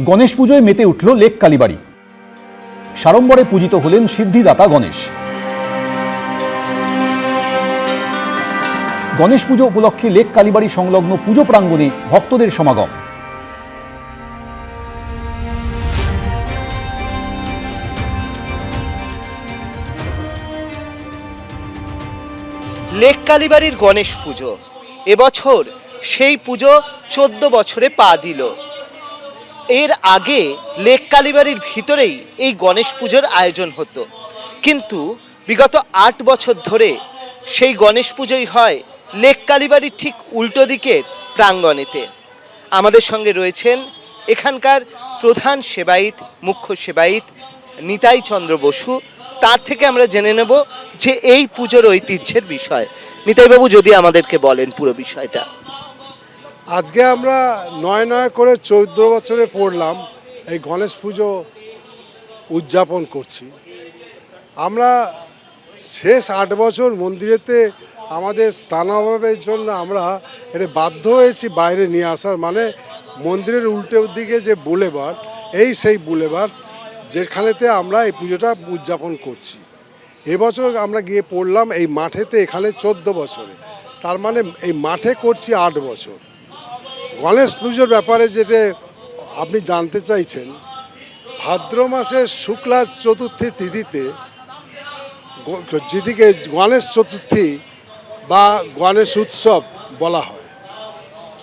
গণেশ পুজোয় মেতে উঠল লেক কালীবাড়ি। সাড়ম্বরে পূজিত হলেন সিদ্ধিদাতা গণেশ। গণেশ পুজো উপলক্ষে লেক কালীবাড়ি সংলগ্ন পুজো প্রাঙ্গণে ভক্তদের সমাগম। লেক কালীবাড়ির গণেশ পুজো এবছর সেই পুজো 14 বছরে পা দিল। এর আগে লেক কালীবাড়ির ভিতরেই এই গণেশ পুজোর আয়োজন হতো, কিন্তু বিগত 8 বছর ধরে সেই গণেশ পুজোই হয় লেক কালীবাড়ির ঠিক উল্টো দিকের প্রাঙ্গণেতে। আমাদের সঙ্গে রয়েছেন এখানকার প্রধান সেবায়িত, মুখ্য সেবায়িত নিতাই চন্দ্র বসু। তার থেকে আমরা জেনে নেব যে এই পুজোর ঐতিহ্যের বিষয়। নিতাইবাবু, যদি আমাদেরকে বলেন পুরো বিষয়টা। আজকে আমরা নয় করে 14 বছরে পড়লাম এই গণেশ পুজো উদযাপন করছি। আমরা শেষ 8 বছর মন্দিরেতে আমাদের স্থানাভাবের জন্য আমরা এটা বাধ্য হয়েছি বাইরে নিয়ে আসার, মানে মন্দিরের উল্টো দিকে যে বুলেভার্ড, এই সেই বুলেভার্ড যেখানেতে আমরা এই পুজোটা উদযাপন করছি। এবছর আমরা গিয়ে পড়লাম এই মাঠেতে, এখানে 14 বছরে, তার মানে এই মাঠে করছি 8 বছর। গণেশ পুজোর ব্যাপারে যেটা আপনি জানতে চাইছেন, ভাদ্র মাসের শুক্লা চতুর্থী তিথিতে, যেদিকে গণেশ চতুর্থী বা গণেশ উৎসব বলা হয়,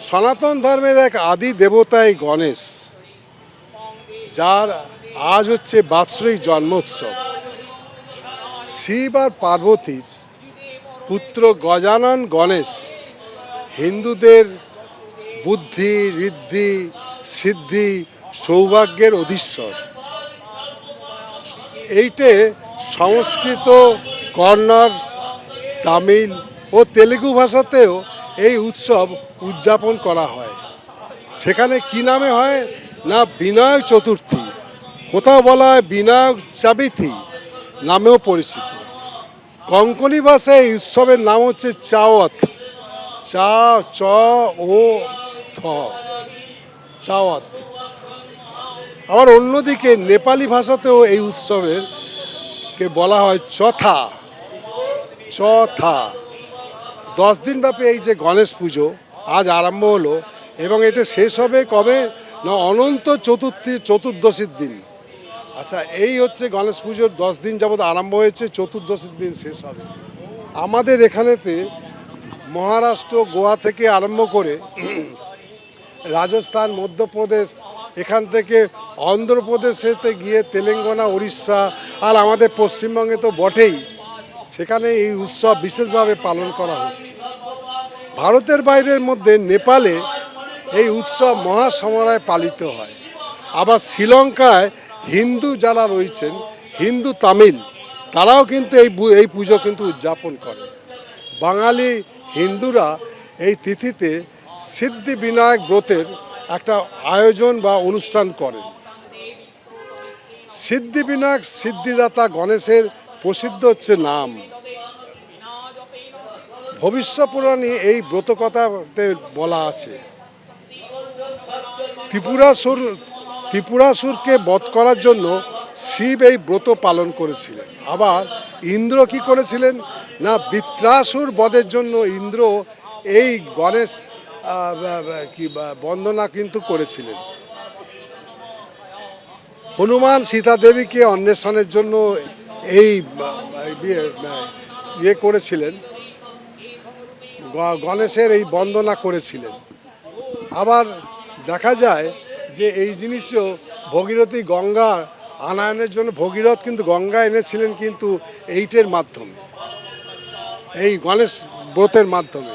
সনাতন ধর্মের এক আদি দেবতা এই গণেশ, যার আজ হচ্ছে বাৎসরিক জন্মোৎসব। শিব আর পার্বতীর পুত্র গজানন গণেশ হিন্দুদের বুদ্ধি, ঋদ্ধি, সিদ্ধি, সৌভাগ্যের অধীশ্বর। এইটে সংস্কৃত, কন্নড়, তামিল ও তেলেগু ভাষাতেও এই উৎসব উদযাপন করা হয়। সেখানে কি নামে হয় না বিনায়ক চতুর্থী, কোথাও বলা হয় বিনায়ক চাবিথি নামেও পরিচিত। কঙ্কনি ভাষায় এই উৎসবের নাম হচ্ছে চাওয়াত, চা চ ও থ, চাওয়াত। আবার অন্যদিকে নেপালি ভাষাতেও এই উৎসবের কে বলা হয় চথা, চথা। 10 দিন ব্যাপী এই যে গণেশ পুজো আজ আরম্ভ হলো, এবং এটা শেষ হবে কবে না অনন্ত চতুর্দশীর দিন। আচ্ছা, এই হচ্ছে গণেশ পুজোর 10 দিন যাবৎ আরম্ভ হয়েছে, চতুর্দশীর দিন শেষ হবে। আমাদের এখানেতে মহারাষ্ট্র, গোয়া থেকে আরম্ভ করে রাজস্থান, মধ্যপ্রদেশ, এখান থেকে অন্ধ্রপ্রদেশেতে গিয়ে তেলেঙ্গানা, উড়িষ্যা, আর আমাদের পশ্চিমবঙ্গে তো বটেই, সেখানে এই উৎসব বিশেষভাবে পালন করা হচ্ছে। ভারতের বাইরের মধ্যে নেপালে এই উৎসব মহাসমারোহে পালিত হয়। আবার শ্রীলঙ্কায় হিন্দু যারা রয়েছেন, হিন্দু তামিল, তারাও কিন্তু এই পুজো কিন্তু উদযাপন করে। বাঙালি হিন্দুরা এই তিথিতে সিদ্ধি বিনায়ক ব্রতের একটা আয়োজন বা অনুষ্ঠান করেন। সিদ্ধি বিনায়ক, সিদ্ধিদাতা গণেশের প্রসিদ্ধ হচ্ছে নাম। ভবিষ্য পুরাণে এই ব্রত কথাতে বলা আছে, ত্রিপুরাসুরকে বধ করার জন্য শিব এই ব্রত পালন করেছিলেন। আবার ইন্দ্র কি করেছিলেন না বৃত্রাসুর বধের জন্য ইন্দ্র এই গণেশ বন্দনা কিন্তু করেছিলেন। হনুমান সীতা দেবীকে অন্বেষণের জন্য এই করেছিলেন, গণেশের এই বন্দনা করেছিলেন। আবার দেখা যায় যে এই জিনিসও ভগীরথী গঙ্গা আনয়নের জন্য ভগীরথ কিন্তু গঙ্গা এনেছিলেন কিন্তু এইটের মাধ্যমে, এই গণেশ ব্রতের মাধ্যমে।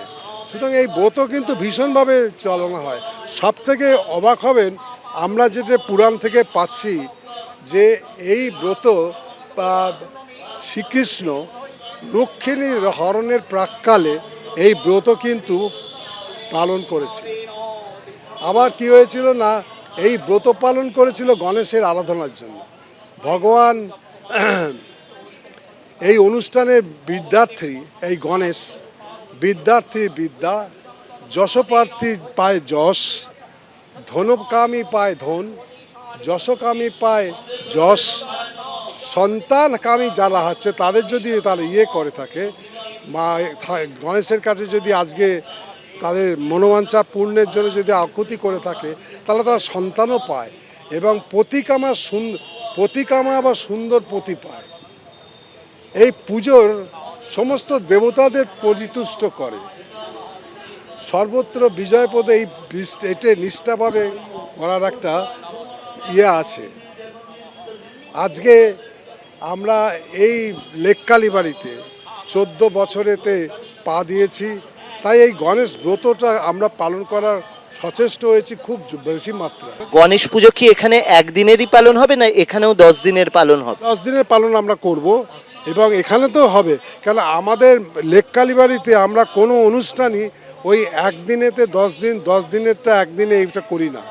সুতরাং এই ব্রত কিন্তু ভীষণভাবে চালনা হয়। সব থেকে অবাক হবেন, আমরা যেটা পুরাণ থেকে পাচ্ছি যে এই ব্রত শ্রীকৃষ্ণ রুক্মিণীর হরণের প্রাক্কালে এই ব্রত কিন্তু পালন করেছিল। আবার কি হয়েছিল না এই ব্রত পালন করেছিল গণেশের আরাধনার জন্য। ভগবান এই অনুষ্ঠানের বিদ্যার্থী এই গণেশ বিদ্যার্থীর বিদ্যা, যশপ্রার্থী পায় যশ, ধনকামী পায় ধন, যশকামী পায় যশ, সন্তানকামী যারা হচ্ছে তাদের যদি তারা করে থাকে, মা গণেশের কাছে যদি আজকে তাদের মনোবাঞ্ছা পূর্ণের জন্য যদি আকুতি করে থাকে, তাহলে তারা সন্তানও পায় এবং প্রতিকামা বা সুন্দর পতি পায়। এই পুজোর সমস্ত দেবতাদের পরিতুষ্ট করে, সর্বত্র বিজয়পদ এই এটে নিষ্ঠাভাবে করার একটা আছে। আজকে আমরা এই লেক কালীবাড়িতে 14 বছরেতে পা দিয়েছি, তাই এই গণেশ ব্রতটা আমরা পালন করার সচেষ্ট হয়েছি খুব বেশি মাত্রায়। গণেশ পুজো কি এখানে একদিনেরই পালন হবে না এখানেও 10 দিনের পালন হবে? 10 দিনের পালন আমরা করব এবং এখানে তো হবে, কেন আমাদের লেক কালীবাড়িতে আমরা কোনো অনুষ্ঠানই ওই একদিনেতে 10 দিন, 10 দিনেরটা একদিনে এইটা করি না।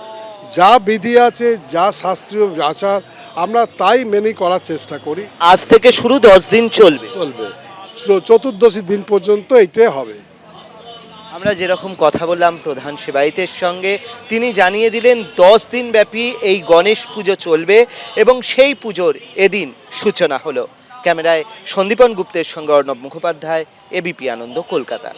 যা বিধি আছে, যা শাস্ত্রীয় আচার, আমরা তাই মেনে করার চেষ্টা করি। আজ থেকে শুরু 10 দিন চলবে। চতুর্দশী দিন পর্যন্ত এইটাই হবে। আমরা যেরকম কথা বললাম প্রধান সেবায়িতের সঙ্গে, তিনি জানিয়ে দিলেন 10 দিন ব্যাপী এই গণেশ পুজো চলবে এবং সেই পুজোর এদিন সূচনা হলো। ক্যামেরায় সন্দীপন গুপ্তের সঙ্গে অর্ণব মুখোপাধ্যায়, এবিপি আনন্দ, কলকাতা।